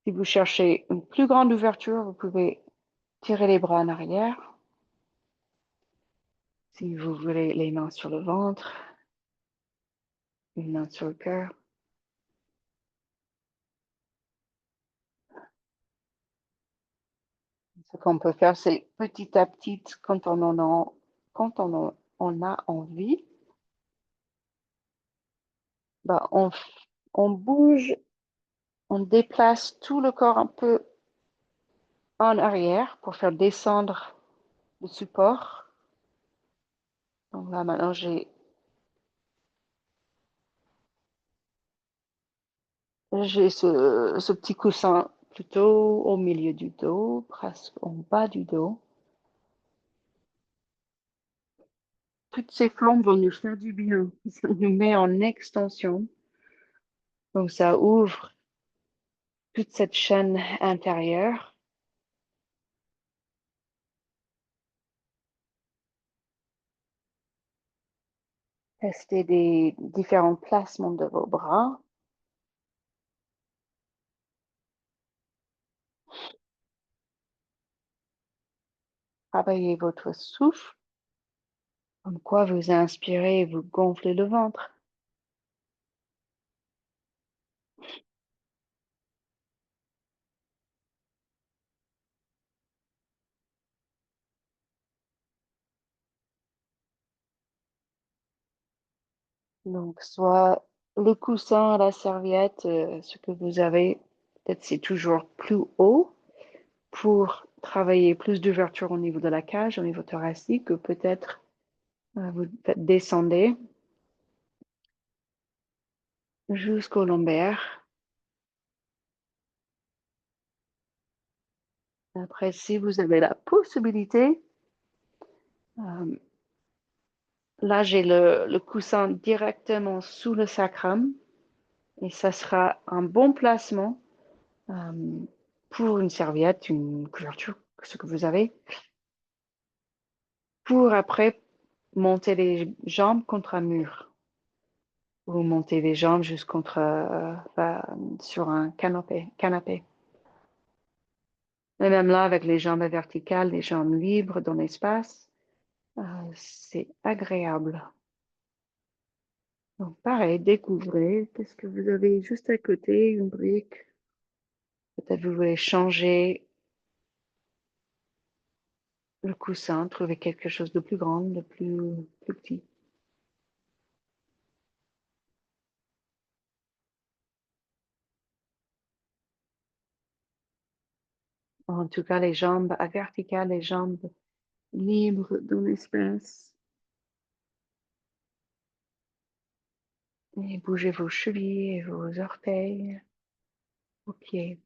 Si vous cherchez une plus grande ouverture, vous pouvez tirer les bras en arrière. Si vous voulez les mains sur le ventre, une main sur le cœur. Ce qu'on peut faire, c'est petit à petit, quand on a envie, bah, on bouge, on déplace tout le corps un peu en arrière pour faire descendre le support. Donc là, maintenant, j'ai ce petit coussin plutôt au milieu du dos, presque en bas du dos. Toutes ces formes vont nous faire du bien. Ça nous met en extension. Donc, ça ouvre toute cette chaîne intérieure. Testez des différents placements de vos bras. Travaillez votre souffle, comme quoi vous inspirez et vous gonflez le ventre. Donc, soit le coussin, la serviette, ce que vous avez, peut-être c'est toujours plus haut pour travailler plus d'ouverture au niveau de la cage, au niveau thoracique, ou peut-être vous descendez jusqu'au lombaire. Après, si vous avez la possibilité, euh, là j'ai le coussin directement sous le sacrum et ça sera un bon placement euh, pour une serviette, une couverture, ce que vous avez, pour après monter les jambes contre un mur ou monter les jambes sur un canapé. Et même là, avec les jambes verticales, les jambes libres dans l'espace, euh, c'est agréable. Donc, pareil, découvrez qu'est-ce que vous avez juste à côté, une brique. Peut-être vous voulez changer le coussin, trouver quelque chose de plus grand, de plus petit. En tout cas, les jambes à verticales, les jambes libres dans l'espace. Et bougez vos chevilles et vos orteils, vos pieds.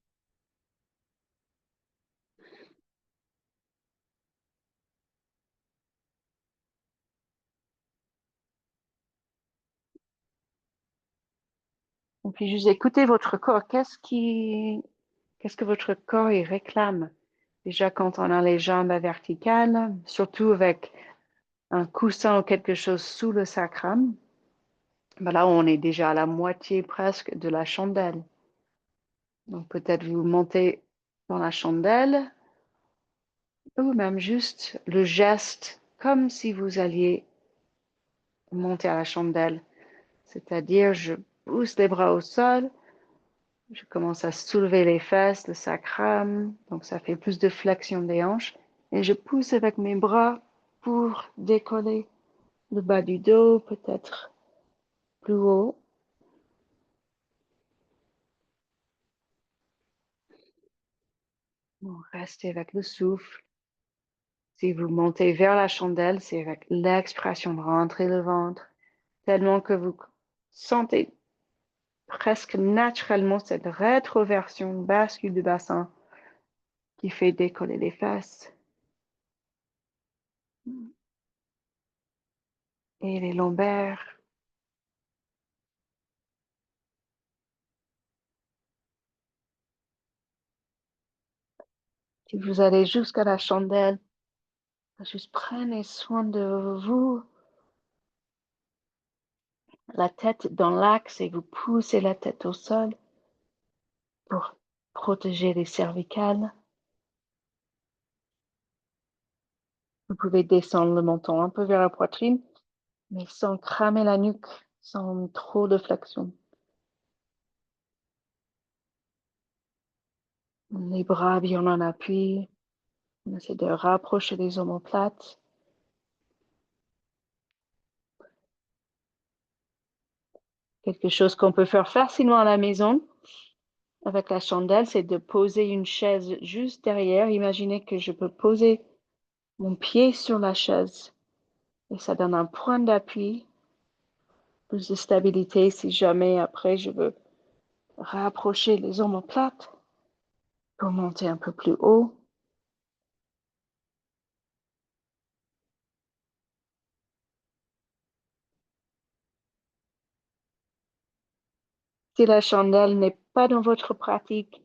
Et puis juste écoutez votre corps. Qu'est-ce que votre corps il réclame? Déjà, quand on a les jambes à verticales, surtout avec un coussin ou quelque chose sous le sacrum, ben là, on est déjà à la moitié presque de la chandelle. Donc, peut-être vous montez dans la chandelle ou même juste le geste comme si vous alliez monter à la chandelle. C'est-à-dire, je pousse les bras au sol, je commence à soulever les fesses, le sacrum, donc ça fait plus de flexion des hanches, et je pousse avec mes bras pour décoller le bas du dos, peut-être plus haut. Bon, restez avec le souffle. Si vous montez vers la chandelle, c'est avec l'expression de rentrer le ventre, tellement que vous sentez presque naturellement cette rétroversion, bascule du bassin qui fait décoller les fesses et les lombaires. Si vous allez jusqu'à la chandelle, juste prenez soin de vous, la tête dans l'axe et vous poussez la tête au sol pour protéger les cervicales. Vous pouvez descendre le menton un peu vers la poitrine, mais sans cramer la nuque, sans trop de flexion. Les bras bien en appui. On essaie de rapprocher les omoplates. Quelque chose qu'on peut faire facilement à la maison avec la chandelle, c'est de poser une chaise juste derrière. Imaginez que je peux poser mon pied sur la chaise et ça donne un point d'appui, plus de stabilité si jamais après je veux rapprocher les omoplates pour monter un peu plus haut. Si la chandelle n'est pas dans votre pratique,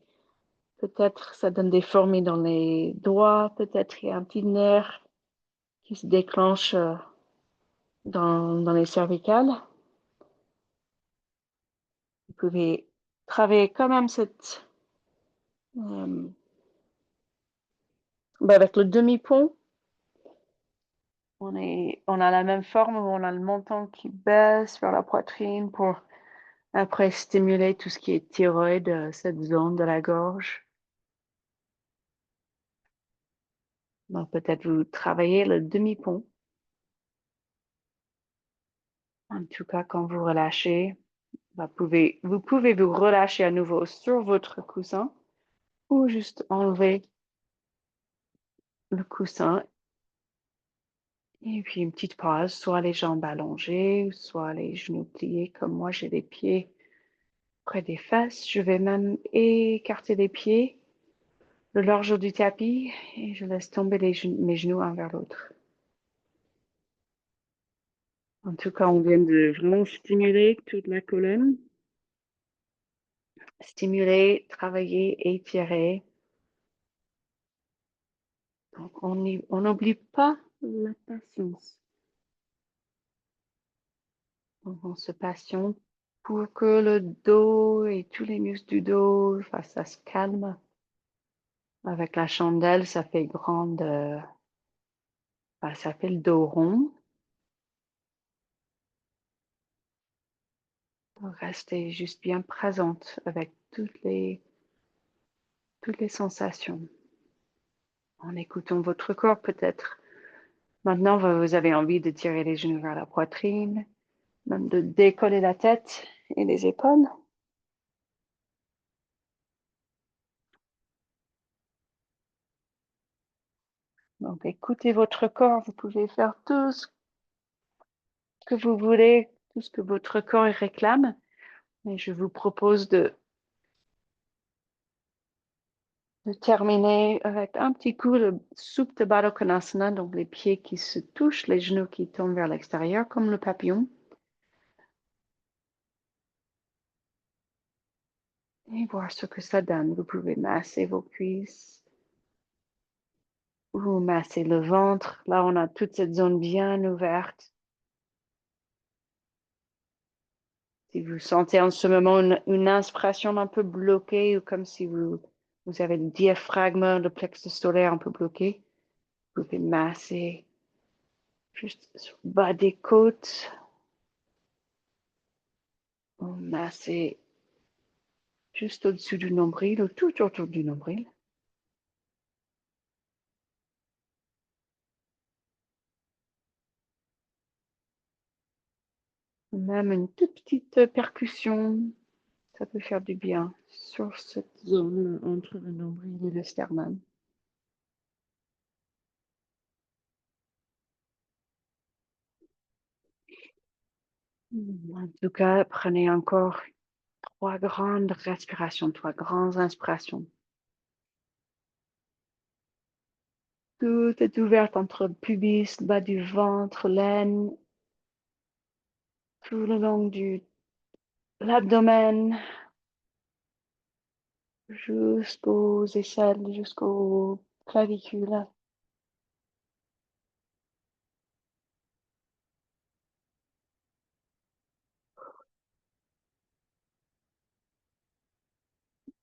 peut-être ça donne des fourmis dans les doigts, peut-être il y a un petit nerf qui se déclenche dans les cervicales. Vous pouvez travailler quand même euh, avec le demi-pont. On a la même forme où on a le menton qui baisse vers la poitrine pour après stimuler tout ce qui est thyroïde, cette zone de la gorge. Donc peut-être vous travaillez le demi-pont. En tout cas, quand vous relâchez, vous pouvez vous relâcher à nouveau sur votre coussin ou juste enlever le coussin et puis une petite pause, soit les jambes allongées, soit les genoux pliés comme moi j'ai les pieds près des fesses. Je vais même écarter les pieds le large du tapis et je laisse tomber mes genoux un vers l'autre. En tout cas, on vient de vraiment stimuler toute la colonne. Stimuler, travailler, étirer. Donc, on n'oublie pas la patience. On se patiente pour que le dos et tous les muscles du dos, ça se calme. Avec la chandelle, ça fait ça fait le dos rond. Restez juste bien présente avec toutes les sensations. En écoutant votre corps peut-être. Maintenant, vous avez envie de tirer les genoux vers la poitrine, même de décoller la tête et les épaules. Donc, écoutez votre corps. Vous pouvez faire tout ce que vous voulez, tout ce que votre corps réclame. Mais je vous propose de terminer avec un petit coup de Supta Baddha Konasana, donc les pieds qui se touchent, les genoux qui tombent vers l'extérieur comme le papillon. Et voir ce que ça donne. Vous pouvez masser vos cuisses ou masser le ventre. Là, on a toute cette zone bien ouverte. Si vous sentez en ce moment une inspiration un peu bloquée ou comme si vous avez le diaphragme, le plexus solaire un peu bloqué, vous pouvez masser juste sur le bas des côtes, ou masser juste au-dessus du nombril ou tout autour du nombril. Même une toute petite percussion, ça peut faire du bien sur cette zone entre le nombril et le sternum. En tout cas, prenez encore 3 grandes respirations, 3 grandes inspirations. Tout est ouvert entre le pubis, le bas du ventre, l'aine, tout le long de l'abdomen, jusqu'aux aisselles, jusqu'aux clavicules.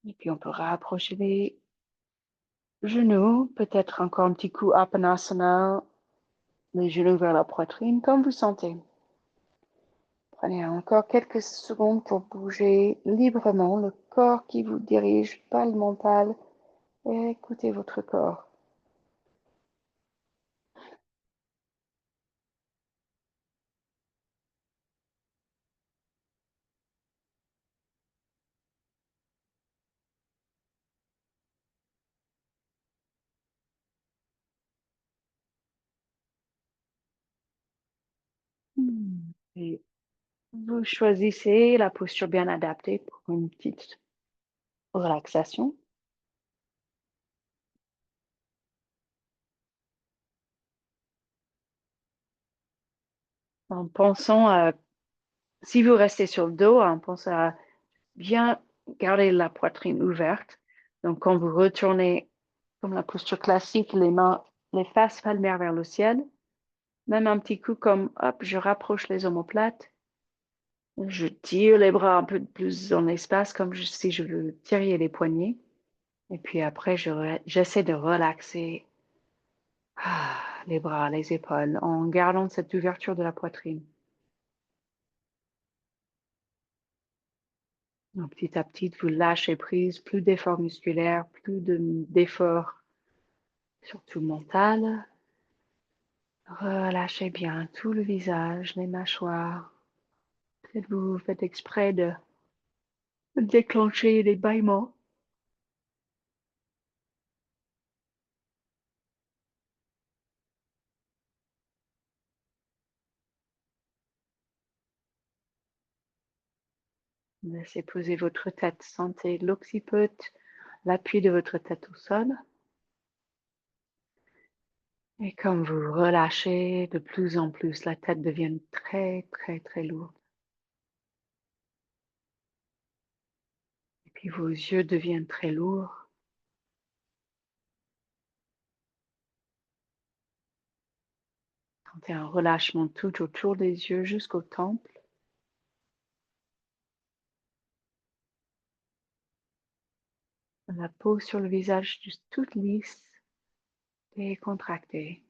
Et puis on peut rapprocher les genoux, peut-être encore un petit coup Apanasana, les genoux vers la poitrine, comme vous sentez. Prenez encore quelques secondes pour bouger librement le corps qui vous dirige, pas le mental, et écoutez votre corps. Et vous choisissez la posture bien adaptée pour une petite relaxation. En pensant à, si vous restez sur le dos, en pensant à bien garder la poitrine ouverte. Donc, quand vous retournez comme la posture classique, les mains, les faces palmaires vers le ciel, même un petit coup comme, hop, je rapproche les omoplates, je tire les bras un peu plus dans l'espace, comme si je veux tirer les poignets. Et puis après, j'essaie de relaxer les bras, les épaules, en gardant cette ouverture de la poitrine. Donc, petit à petit, vous lâchez prise, plus d'efforts musculaires, plus d'efforts, surtout mental. Relâchez bien tout le visage, les mâchoires. Peut-être vous faites exprès de déclencher des bâillements. Laissez poser votre tête. Sentez l'occiput, l'appui de votre tête au sol. Et comme vous relâchez de plus en plus, la tête devient très, très, très lourde. Et puis vos yeux deviennent très lourds. Sentez un relâchement tout autour des yeux jusqu'au temple. La peau sur le visage juste toute lisse et contractée.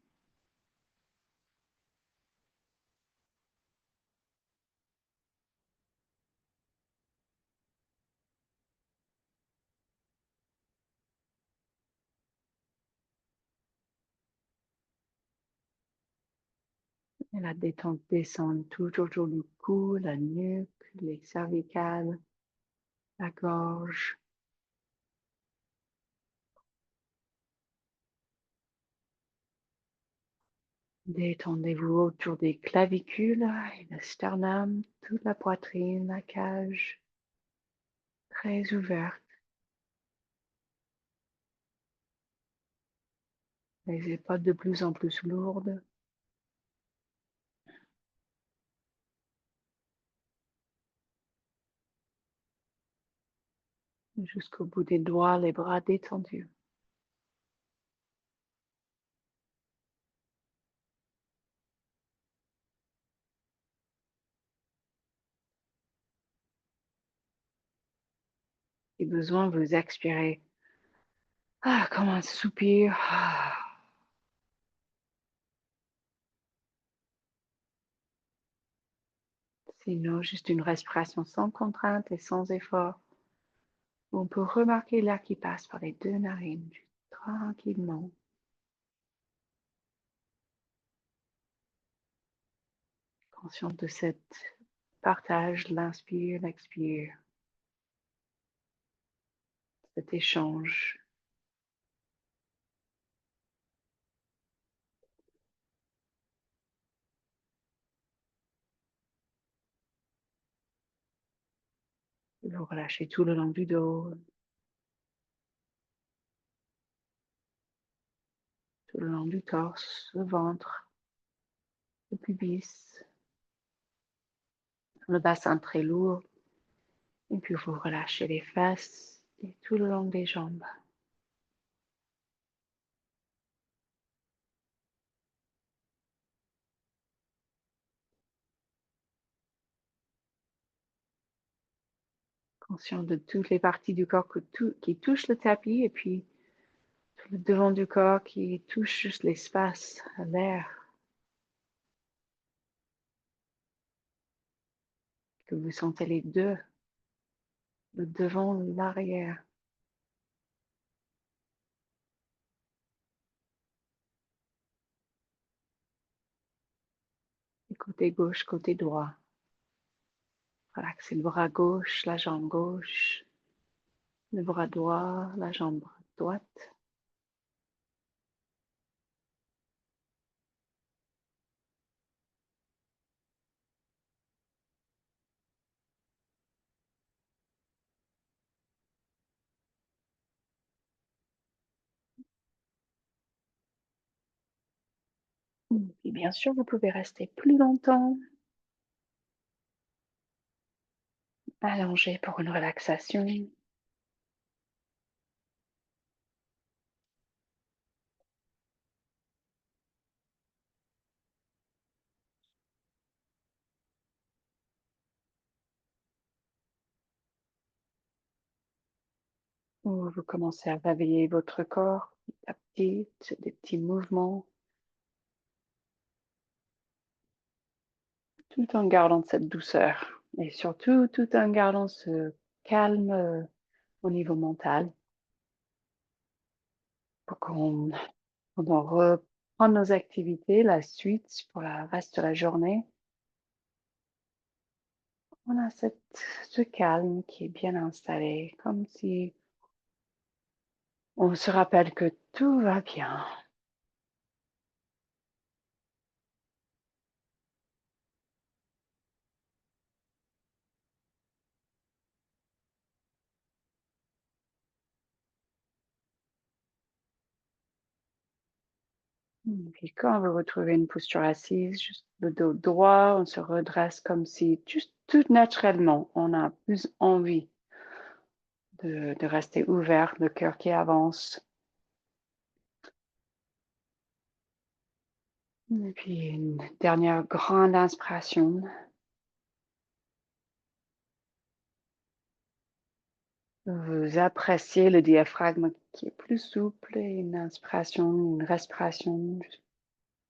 Et la détente descend tout autour du cou, la nuque, les cervicales, la gorge. Détendez-vous autour des clavicules et le sternum, toute la poitrine, la cage, très ouverte. Les épaules de plus en plus lourdes. Jusqu'au bout des doigts, les bras détendus. Si besoin, vous expirez. Comme un soupir. Sinon, juste une respiration sans contrainte et sans effort. On peut remarquer l'air qui passe par les deux narines, juste tranquillement. Consciente de cet partage, l'inspire, l'expire, cet échange. Vous relâchez tout le long du dos, tout le long du torse, le ventre, le pubis, le bassin très lourd. Et puis vous relâchez les fesses et tout le long des jambes. Attention de toutes les parties du corps qui touchent le tapis et puis tout le devant du corps qui touche juste l'espace, l'air, que vous sentez les deux, le devant et l'arrière. Et côté gauche, côté droit. Relaxez le bras gauche, la jambe gauche, le bras droit, la jambe droite. Et bien sûr, vous pouvez rester plus longtemps allongé pour une relaxation. Ou vous commencez à réveiller votre corps petit à petit, des petits mouvements, tout en gardant cette douceur. Et surtout, tout en gardant ce calme au niveau mental pour qu'on reprenne nos activités, la suite pour le reste de la journée. On a ce calme qui est bien installé, comme si on se rappelle que tout va bien. Puis quand vous retrouvez une posture assise, juste le dos droit, on se redresse comme si, juste tout naturellement, on a plus envie de rester ouvert, le cœur qui avance. Et puis une dernière grande inspiration. Vous appréciez le diaphragme qui est plus souple et une inspiration, une respiration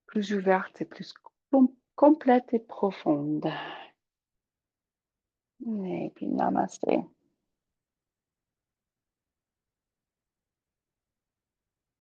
plus ouverte et plus complète et profonde. Et puis, namasté.